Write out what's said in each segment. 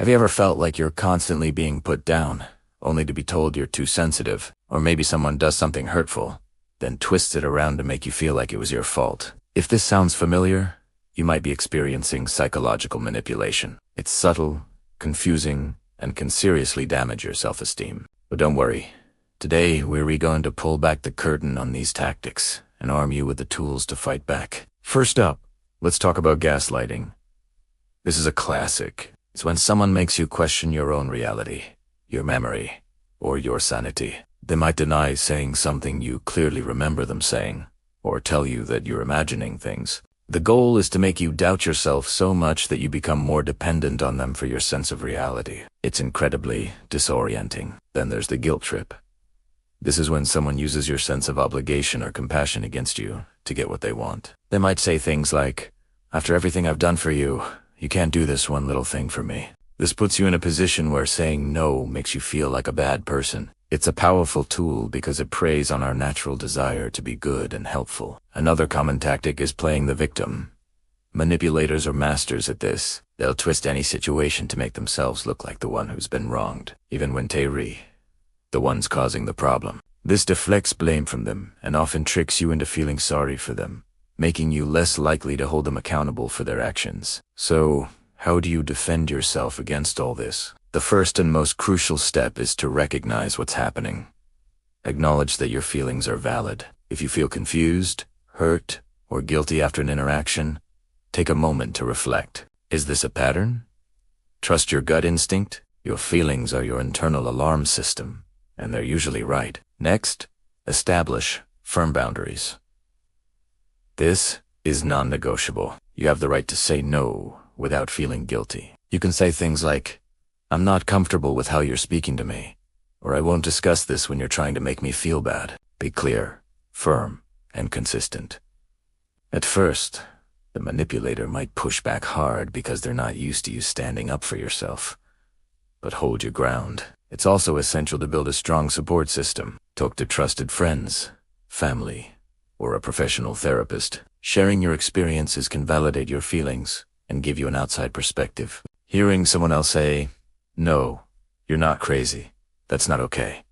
Have you ever felt like you're constantly being put down, only to be told you're too sensitive, or maybe someone does something hurtful, then twists it around to make you feel like it was your fault? If this sounds familiar, you might be experiencing psychological manipulation. It's subtle, confusing, and can seriously damage your self-esteem. But don't worry. Today, we're going to pull back the curtain on these tactics and arm you with the tools to fight back. First up, let's talk about gaslighting. This is a classic. It's when someone makes you question your own reality, your memory, or your sanity. They might deny saying something you clearly remember them saying, or tell you that you're imagining things. The goal is to make you doubt yourself so much that you become more dependent on them for your sense of reality. It's incredibly disorienting. Then there's the guilt trip. This is when someone uses your sense of obligation or compassion against you to get what they want. They might say things like, "After everything I've done for you, you can't do this one little thing for me." This puts you in a position where saying no makes you feel like a bad person. It's a powerful tool because it preys on our natural desire to be good and helpful. Another common tactic is playing the victim. Manipulators are masters at this. They'll twist any situation to make themselves look like the one who's been wronged, even when the one's causing the problem. This deflects blame from them and often tricks you into feeling sorry for them, making you less likely to hold them accountable for their actions. So, how do you defend yourself against all this? The first and most crucial step is to recognize what's happening. Acknowledge that your feelings are valid. If you feel confused, hurt, or guilty after an interaction, take a moment to reflect. Is this a pattern? Trust your gut instinct. Your feelings are your internal alarm system, and they're usually right. Next, establish firm boundaries. This is non-negotiable. You have the right to say no without feeling guilty. You can say things like, "I'm not comfortable with how you're speaking to me," or "I won't discuss this when you're trying to make me feel bad." Be clear, firm, and consistent. At first, the manipulator might push back hard because they're not used to you standing up for yourself. But hold your ground. It's also essential to build a strong support system. Talk to trusted friends, family, or a professional therapist. Sharing your experiences can validate your feelings and give you an outside perspective. Hearing someone else say, "No, you're not crazy. That's not okay,"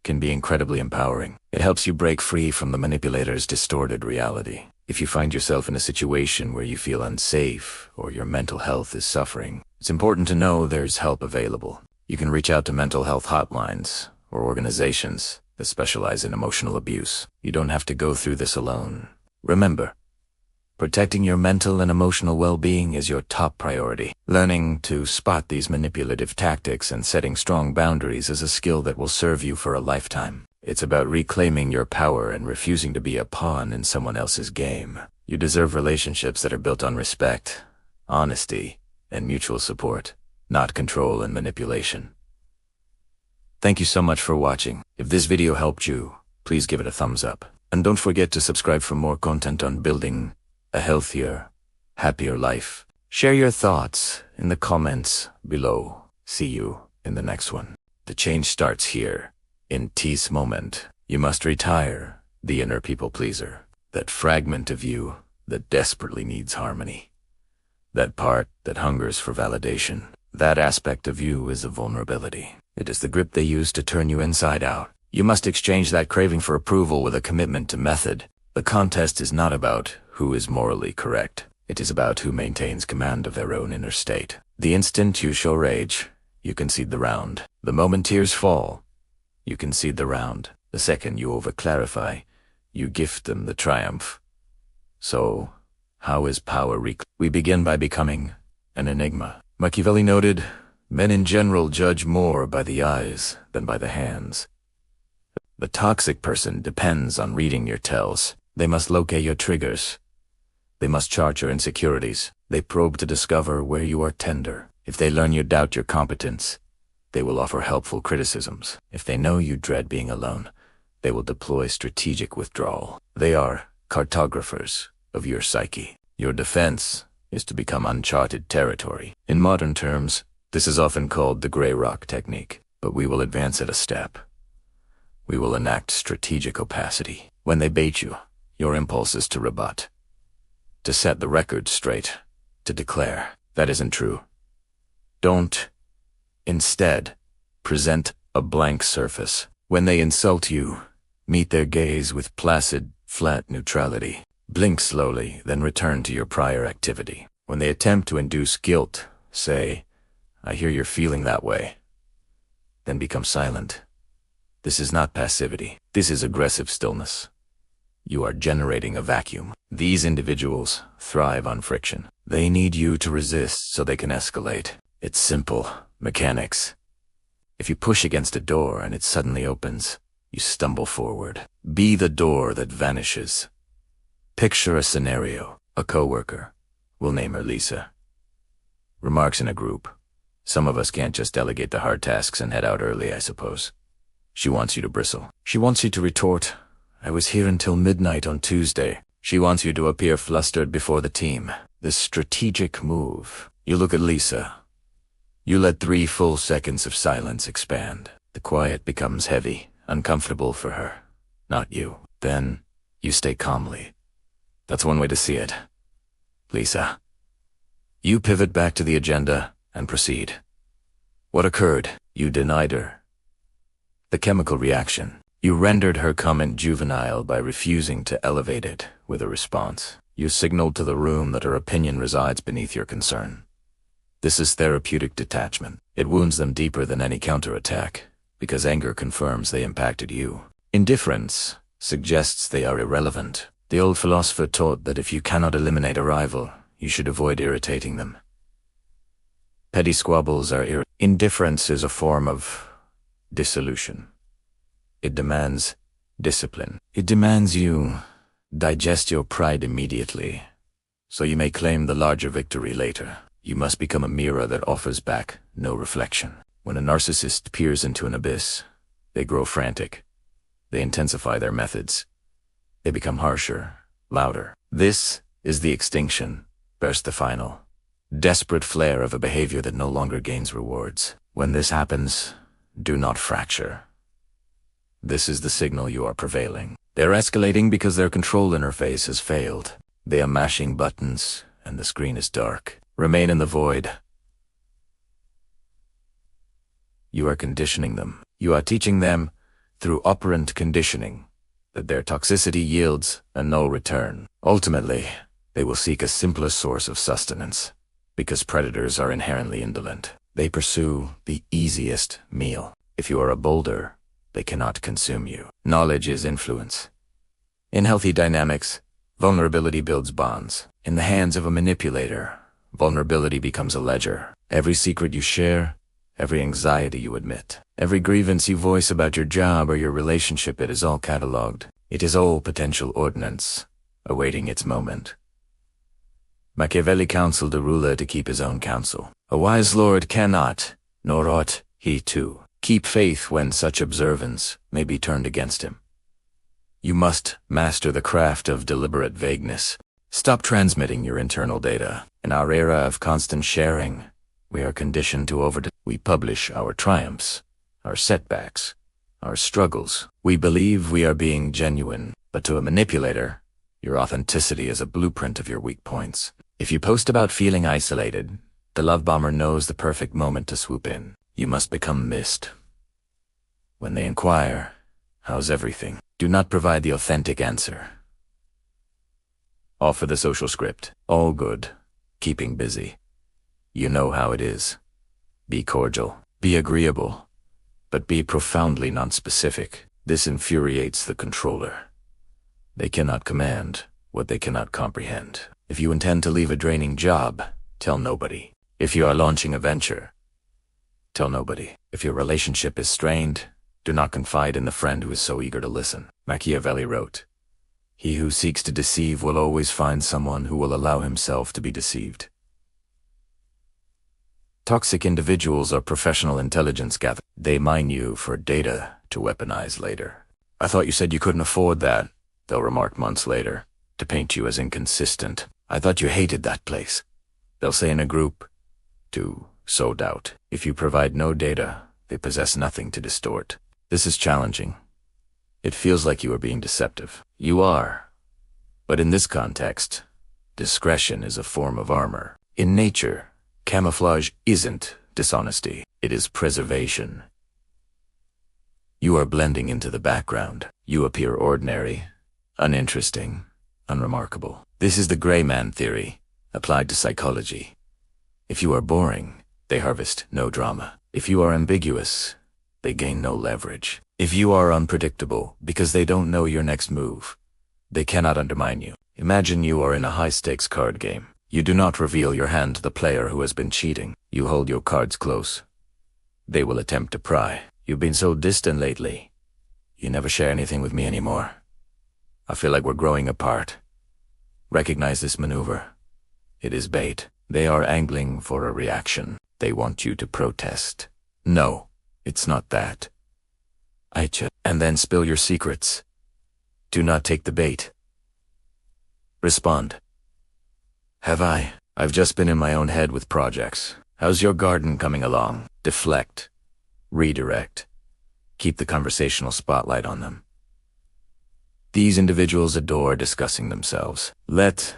can be incredibly empowering. It helps you break free from the manipulator's distorted reality. If you find yourself in a situation where you feel unsafe or your mental health is suffering, it's important to know there's help available. You can reach out to mental health hotlines or organizations that specialize in emotional abuse. You don't have to go through this alone. Remember, protecting your mental and emotional well-being is your top priority. Learning to spot these manipulative tactics and setting strong boundaries is a skill that will serve you for a lifetime. It's about reclaiming your power and refusing to be a pawn in someone else's game. You deserve relationships that are built on respect, honesty, and mutual support, not control and manipulation. Thank you so much for watching. If this video helped you, please give it a thumbs up. And don't forget to subscribe for more content on building a healthier, happier life. Share your thoughts in the comments below. See you in the next one. The change starts here, in this moment. You must retire the inner people pleaser, that fragment of you that desperately needs harmony, that part that hungers for validation. That aspect of you is a vulnerability. It is the grip they use to turn you inside out. You must exchange that craving for approval with a commitment to method. The contest is not about who is morally correct. It is about who maintains command of their own inner state. The instant you show rage, you concede the round. The moment tears fall, you concede the round. The second you over-clarify, you gift them the triumph. So, how is power We begin by becoming an enigma. Machiavelli noted, "Men in general judge more by the eyes than by the hands." The toxic person depends on reading your tells. They must locate your triggers. They must chart your insecurities. They probe to discover where you are tender. If they learn you doubt your competence, they will offer helpful criticisms. If they know you dread being alone, they will deploy strategic withdrawal. They are cartographers of your psyche. Your defense is to become uncharted territory. In modern terms, this is often called the gray rock technique, but we will advance it a step. We will enact strategic opacity. When they bait you, your impulse is to rebut, to set the record straight, to declare, "That isn't true." Don't, instead, present a blank surface. When they insult you, meet their gaze with placid, flat neutrality. Blink slowly, then return to your prior activity. When they attempt to induce guilt, say, "I hear you're feeling that way." Then become silent. This is not passivity. This is aggressive stillness. You are generating a vacuum. These individuals thrive on friction. They need you to resist so they can escalate. It's simple mechanics. If you push against a door and it suddenly opens, you stumble forward. Be the door that vanishes. Picture a scenario. A coworker. We'll name her Lisa. Remarks in a group. Some of us can't just delegate the hard tasks and head out early, I suppose. She wants you to bristle. She wants you to retort, "I was here until midnight on Tuesday." She wants you to appear flustered before the team. This strategic move. You look at Lisa. You let 3 full seconds of silence expand. The quiet becomes heavy, uncomfortable for her, not you. Then, you stay calmly. That's one way to see it. Lisa. You pivot back to the agenda and proceed. What occurred? You denied her. The chemical reaction. You rendered her comment juvenile by refusing to elevate it with a response. You signaled to the room that her opinion resides beneath your concern. This is therapeutic detachment. It wounds them deeper than any counterattack, because anger confirms they impacted you. Indifference suggests they are irrelevant. The old philosopher taught that if you cannot eliminate a rival, you should avoid irritating them. Petty squabbles are Indifference is a form of dissolution. It demands discipline. It demands you digest your pride immediately, so you may claim the larger victory later. You must become a mirror that offers back no reflection. When a narcissist peers into an abyss, they grow frantic. They intensify their methods. They become harsher, louder. This is the extinction, burst the final, desperate flare of a behavior that no longer gains rewards. When this happens, do not fracture. This is the signal you are prevailing. They're escalating because their control interface has failed. They are mashing buttons, and the screen is dark. Remain in the void. You are conditioning them. You are teaching them, through operant conditioning, that their toxicity yields a no return. Ultimately, they will seek a simpler source of sustenance, because predators are inherently indolent. They pursue the easiest meal. If you are a boulder, they cannot consume you. Knowledge is influence. In healthy dynamics, vulnerability builds bonds. In the hands of a manipulator, vulnerability becomes a ledger. Every secret you share, every anxiety you admit, every grievance you voice about your job or your relationship, it is all catalogued. It is all potential ordnance, awaiting its moment. Machiavelli counseled a ruler to keep his own counsel. A wise lord cannot, nor ought he to, keep faith when such observance may be turned against him. You must master the craft of deliberate vagueness. Stop transmitting your internal data. In our era of constant sharing, we are conditioned to We publish our triumphs, our setbacks, our struggles. We believe we are being genuine, but to a manipulator, your authenticity is a blueprint of your weak points. If you post about feeling isolated, the love bomber knows the perfect moment to swoop in. You must become mist. When they inquire, "How's everything?" do not provide the authentic answer. Offer the social script. All good. Keeping busy. You know how it is. Be cordial. Be agreeable. But be profoundly nonspecific. This infuriates the controller. They cannot command what they cannot comprehend. If you intend to leave a draining job, tell nobody. If you are launching a venture, tell nobody. If your relationship is strained, do not confide in the friend who is so eager to listen. Machiavelli wrote, "He who seeks to deceive will always find someone who will allow himself to be deceived." Toxic individuals are professional intelligence gatherers. They mine you for data to weaponize later. "I thought you said you couldn't afford that," they'll remark months later, to paint you as inconsistent. "I thought you hated that place," they'll say in a group, to sow doubt. If you provide no data, they possess nothing to distort. This is challenging. It feels like you are being deceptive. You are. But in this context, discretion is a form of armor. In nature, camouflage isn't dishonesty. It is preservation. You are blending into the background. You appear ordinary, uninteresting, unremarkable. This is the gray man theory, applied to psychology. If you are boring, they harvest no drama. If you are ambiguous, they gain no leverage. If you are unpredictable, because they don't know your next move, they cannot undermine you. Imagine you are in a high-stakes card game. You do not reveal your hand to the player who has been cheating. You hold your cards close. They will attempt to pry. You've been so distant lately. You never share anything with me anymore. I feel like we're growing apart. Recognize this maneuver. It is bait. They are angling for a reaction. They want you to protest. No, it's not that. And then spill your secrets. Do not take the bait. Respond. Have I? I've just been in my own head with projects. How's your garden coming along? Deflect. Redirect. Keep the conversational spotlight on them. These individuals adore discussing themselves. Let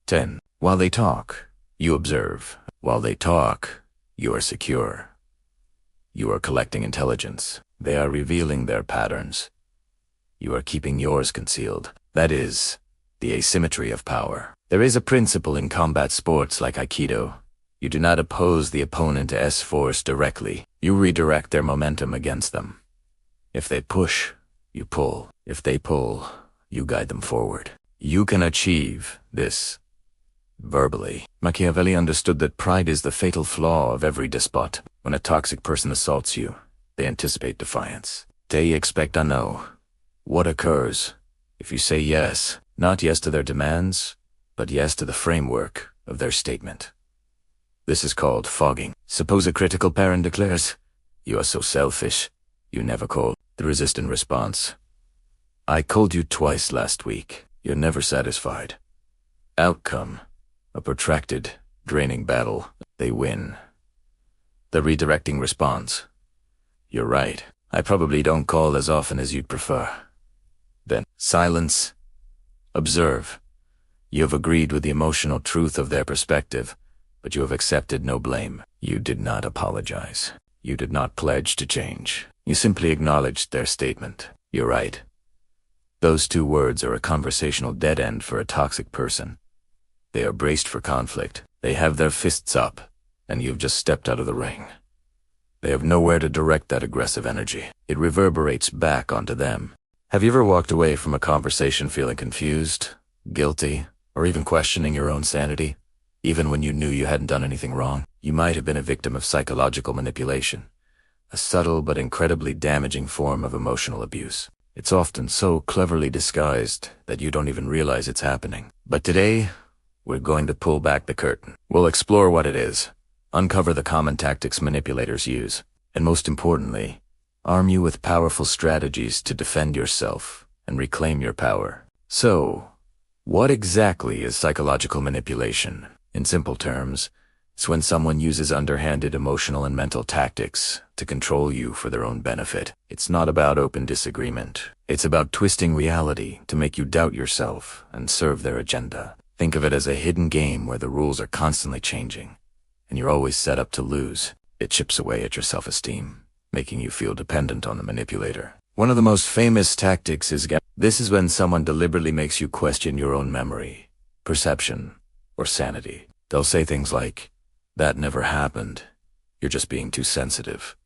10. While they talk, you observe. While they talk, you are secure. You are collecting intelligence. They are revealing their patterns. You are keeping yours concealed. That is the asymmetry of power. There is a principle in combat sports like Aikido. You do not oppose the opponent to S-force directly. You redirect their momentum against them. If they push, you pull. If they pull, you guide them forward. You can achieve this verbally. Machiavelli understood that pride is the fatal flaw of every despot. When a toxic person assaults you, they anticipate defiance. They expect a no. What occurs if you say yes, not yes to their demands, but yes to the framework of their statement? This is called fogging. Suppose a critical parent declares, "You are so selfish. You never call." The resistant response, "I called you twice last week. You're never satisfied." Outcome, a protracted, draining battle. They win. The redirecting response, "You're right. I probably don't call as often as you'd prefer." Then, silence. Observe. You have agreed with the emotional truth of their perspective, but you have accepted no blame. You did not apologize. You did not pledge to change. You simply acknowledged their statement. You're right. Those two words are a conversational dead end for a toxic person. They are braced for conflict. They have their fists up, and you've just stepped out of the ring. They have nowhere to direct that aggressive energy. It reverberates back onto them. Have you ever walked away from a conversation feeling confused, guilty, or even questioning your own sanity? Even when you knew you hadn't done anything wrong? You might have been a victim of psychological manipulation, a subtle but incredibly damaging form of emotional abuse. It's often so cleverly disguised that you don't even realize it's happening. But today, we're going to pull back the curtain. We'll explore what it is, uncover the common tactics manipulators use, and most importantly, arm you with powerful strategies to defend yourself and reclaim your power. So, what exactly is psychological manipulation? In simple terms, it's when someone uses underhanded emotional and mental tactics to control you for their own benefit. It's not about open disagreement. It's about twisting reality to make you doubt yourself and serve their agenda. Think of it as a hidden game where the rules are constantly changing, and you're always set up to lose. It chips away at your self-esteem, making you feel dependent on the manipulator. One of the most famous tactics is this is when someone deliberately makes you question your own memory, perception, or sanity. They'll say things like, "That never happened. You're just being too sensitive,"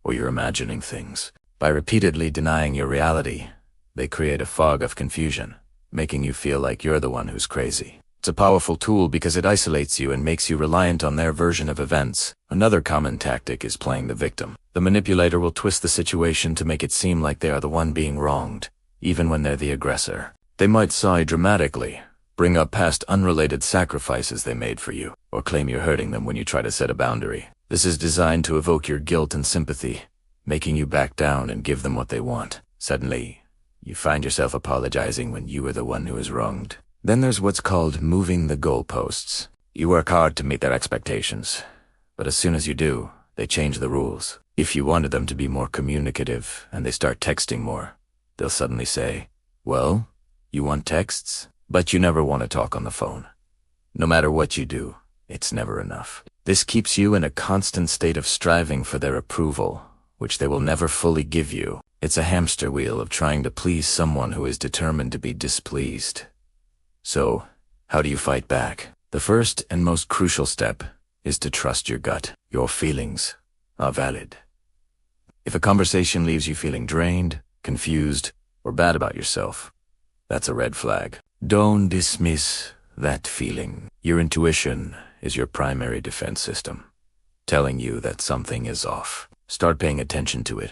or "You're imagining things." By repeatedly denying your reality, they create a fog of confusion, making you feel like you're the one who's crazy. It's a powerful tool because it isolates you and makes you reliant on their version of events. Another common tactic is playing the victim. The manipulator will twist the situation to make it seem like they are the one being wronged, even when they're the aggressor. They might sigh dramatically, bring up past unrelated sacrifices they made for you, or claim you're hurting them when you try to set a boundary. This is designed to evoke your guilt and sympathy, making you back down and give them what they want. Suddenly, you find yourself apologizing when you were the one who was wronged. Then there's what's called moving the goalposts. You work hard to meet their expectations, but as soon as you do, they change the rules. If you wanted them to be more communicative and they start texting more, they'll suddenly say, "Well, you want texts, but you never want to talk on the phone." No matter what you do, it's never enough. This keeps you in a constant state of striving for their approval, which they will never fully give you. It's a hamster wheel of trying to please someone who is determined to be displeased. So, how do you fight back? The first and most crucial step is to trust your gut. Your feelings are valid. If a conversation leaves you feeling drained, confused, or bad about yourself, that's a red flag. Don't dismiss that feeling. Your intuition is your primary defense system, telling you that something is off. Start paying attention to it.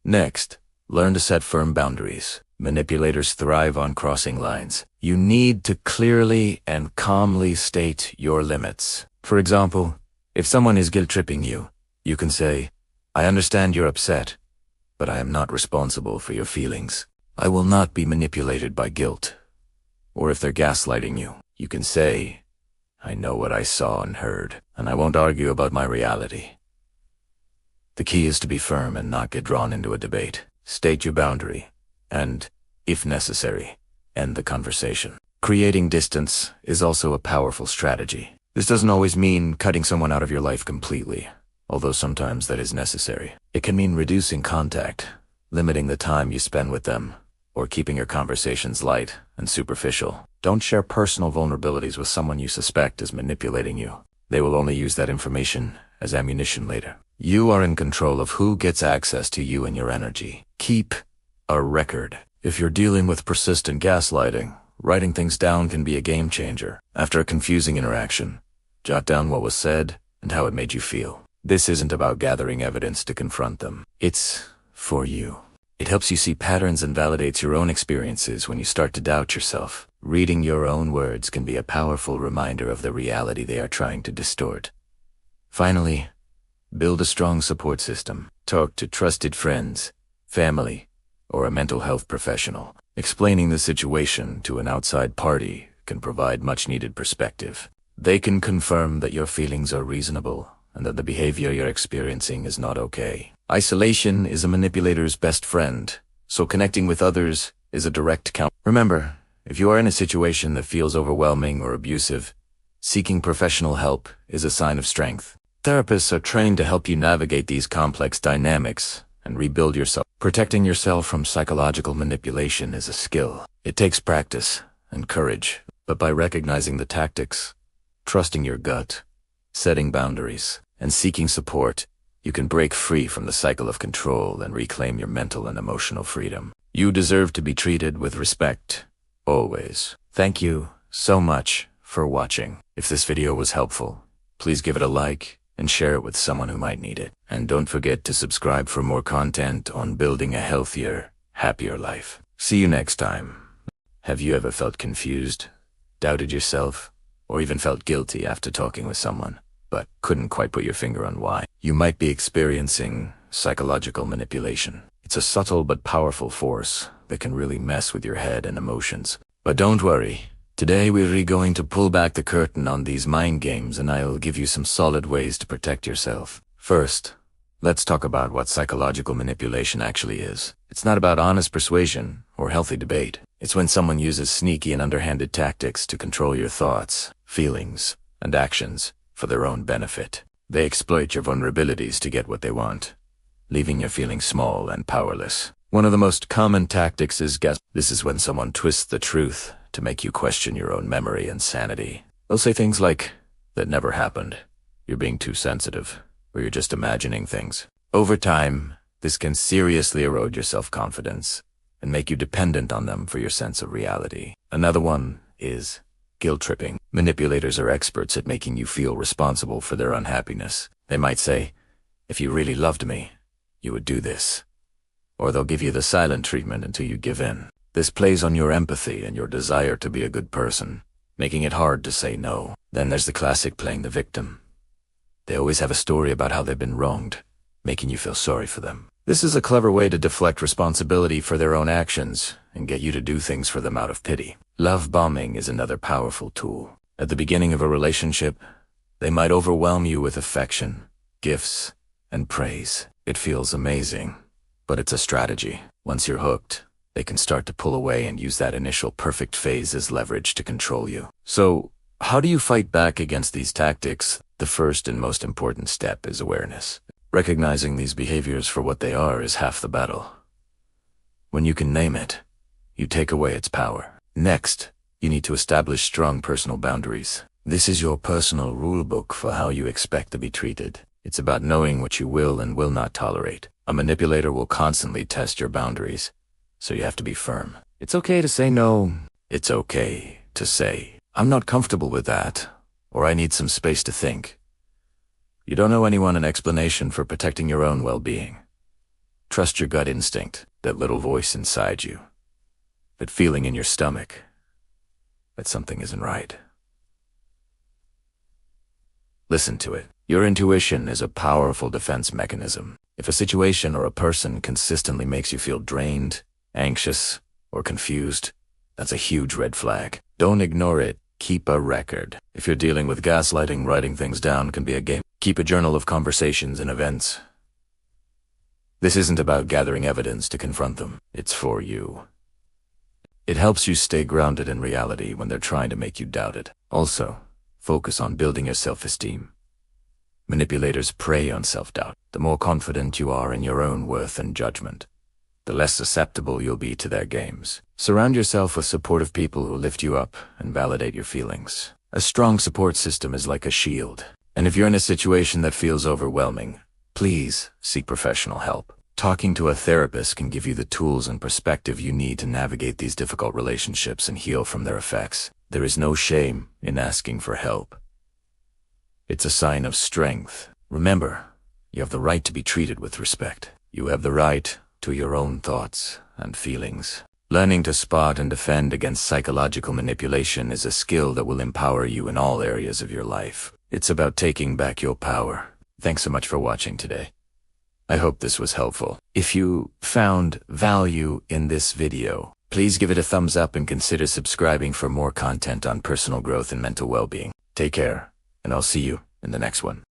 Next, learn to set firm boundaries. Manipulators thrive on crossing lines. You need to clearly and calmly state your limits. For example, if someone is guilt-tripping you, you can say, "I understand you're upset, but I am not responsible for your feelings. I will not be manipulated by guilt." Or if they're gaslighting you, you can say, "I know what I saw and heard, and I won't argue about my reality." The key is to be firm and not get drawn into a debate. State your boundary, and, if necessary, end the conversation. Creating distance is also a powerful strategy. This doesn't always mean cutting someone out of your life completely, although sometimes that is necessary. It can mean reducing contact, limiting the time you spend with them, or keeping your conversations light and superficial. Don't share personal vulnerabilities with someone you suspect is manipulating you. They will only use that information as ammunition later. You are in control of who gets access to you and your energy. Keep a record. If you're dealing with persistent gaslighting, writing things down can be a game changer. After a confusing interaction, jot down what was said and how it made you feel. This isn't about gathering evidence to confront them. It's for you. It helps you see patterns and validates your own experiences when you start to doubt yourself. Reading your own words can be a powerful reminder of the reality they are trying to distort. Finally, build a strong support system. Talk to trusted friends, family, or a mental health professional. Explaining the situation to an outside party can provide much-needed perspective. They can confirm that your feelings are reasonable and that the behavior you're experiencing is not okay. Isolation is a manipulator's best friend, so connecting with others is a direct counter. Remember, if you are in a situation that feels overwhelming or abusive, seeking professional help is a sign of strength. Therapists are trained to help you navigate these complex dynamics and rebuild yourself. Protecting yourself from psychological manipulation is a skill. It takes practice and courage, but by recognizing the tactics, trusting your gut, setting boundaries, and seeking support, you can break free from the cycle of control and reclaim your mental and emotional freedom. You deserve to be treated with respect, always. Thank you so much for watching. If this video was helpful, please give it a like and share it with someone who might need it. And don't forget to subscribe for more content on building a healthier, happier life. See you next time. Have you ever felt confused, doubted yourself, or even felt guilty after talking with someone, but couldn't quite put your finger on why? You might be experiencing psychological manipulation. It's a subtle but powerful force that can really mess with your head and emotions. But don't worry. Today we're going to pull back the curtain on these mind games, and I'll give you some solid ways to protect yourself. First, let's talk about what psychological manipulation actually is. It's not about honest persuasion or healthy debate. It's when someone uses sneaky and underhanded tactics to control your thoughts, feelings, and actions for their own benefit. They exploit your vulnerabilities to get what they want, leaving you feeling small and powerless. One of the most common tactics is gaslighting. This is when someone twists the truth to make you question your own memory and sanity. They'll say things like, "That never happened. You're being too sensitive," or "You're just imagining things." Over time, this can seriously erode your self-confidence and make you dependent on them for your sense of reality. Another one is guilt-tripping. Manipulators are experts at making you feel responsible for their unhappiness. They might say, "If you really loved me, you would do this." Or they'll give you the silent treatment until you give in. This plays on your empathy and your desire to be a good person, making it hard to say no. Then there's the classic playing the victim. They always have a story about how they've been wronged, making you feel sorry for them. This is a clever way to deflect responsibility for their own actions and get you to do things for them out of pity. Love bombing is another powerful tool. At the beginning of a relationship, they might overwhelm you with affection, gifts, and praise. It feels amazing, but it's a strategy. Once you're hooked, they can start to pull away and use that initial perfect phase as leverage to control you. So, How do you fight back against these tactics? The first and most important step is awareness. Recognizing these behaviors for what they are is half the battle. When you can name it, you take away its power. Next, you need to establish strong personal boundaries. This is your personal rulebook for how you expect to be treated. It's about knowing what you will and will not tolerate. A manipulator will constantly test your boundaries, so you have to be firm. It's okay to say no. It's okay to say, I'm not comfortable with that, or I need some space to think. You don't owe anyone an explanation for protecting your own well-being. Trust your gut instinct, that little voice inside you, that feeling in your stomach, that something isn't right. Listen to it. Your intuition is a powerful defense mechanism. If a situation or a person consistently makes you feel drained, anxious, or confused, that's a huge red flag. Don't ignore it. Keep a record. If you're dealing with gaslighting, writing things down can be a game. Keep a journal of conversations and events. This isn't about gathering evidence to confront them. It's for you. It helps you stay grounded in reality when they're trying to make you doubt it. Also, focus on building your self-esteem. Manipulators prey on self-doubt. The more confident you are in your own worth and judgment, the less susceptible you'll be to their games. Surround yourself with supportive people who lift you up and validate your feelings. A strong support system is like a shield. And if you're in a situation that feels overwhelming, please seek professional help. Talking to a therapist can give you the tools and perspective you need to navigate these difficult relationships and heal from their effects. There is no shame in asking for help. It's a sign of strength. Remember, you have the right to be treated with respect. You have the right to your own thoughts and feelings. Learning to spot and defend against psychological manipulation is a skill that will empower you in all areas of your life. It's about taking back your power. Thanks so much for watching today. I hope this was helpful. If you found value in this video, please give it a thumbs up and consider subscribing for more content on personal growth and mental well-being. Take care, and I'll see you in the next one.